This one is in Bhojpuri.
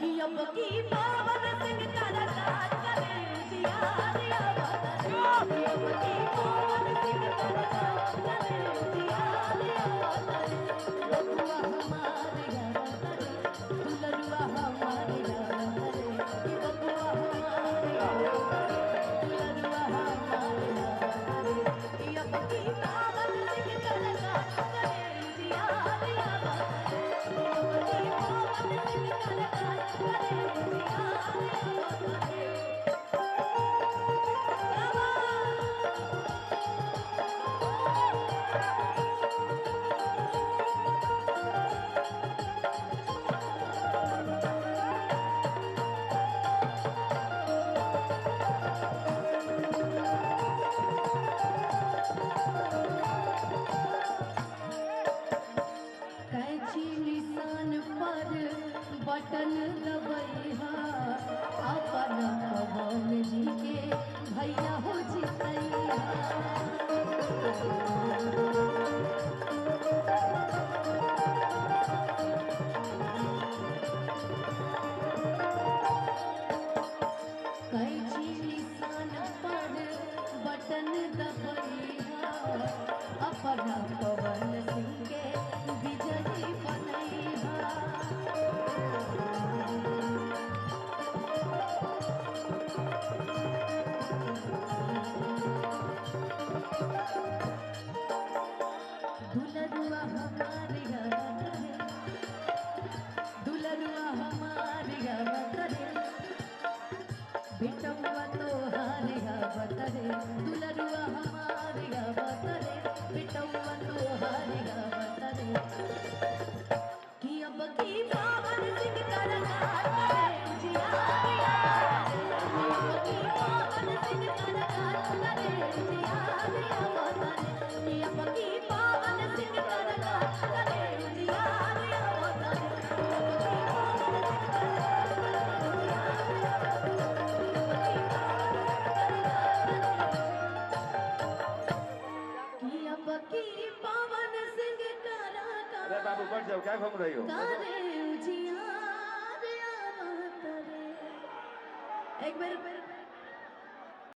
कि अब की पवन सिंह तरकार करे जिया कि अब की पवन सिंह तरकार करे जिया बबुआ हमारे दुलरुआ हमारे कि बबुआ हमारे दुलरुआ हमारे कि अब की पवन सिंह तरकार करे जिया बटन दबैहा अपन पवन जी के भैया हो जितैया कैची निशान पर बटन दबैहा अपन पवन सिंह के विजयी बनैहा दुलरुआ हमारे दुलरुआ हमारे बेटवा तो हारे बतरे दुलरुआ हमारे बतरे बेटवा तो हारे बतरे कि अब की पवन सिंह तरकार करे जिया अब की पवन सिंह तरकार करे जिया कि अब की पवन सिंह तरकार करे जिया पवन सिंह अरे बाबू बढ़ जाओ, क्या घूम रही हो? एक बार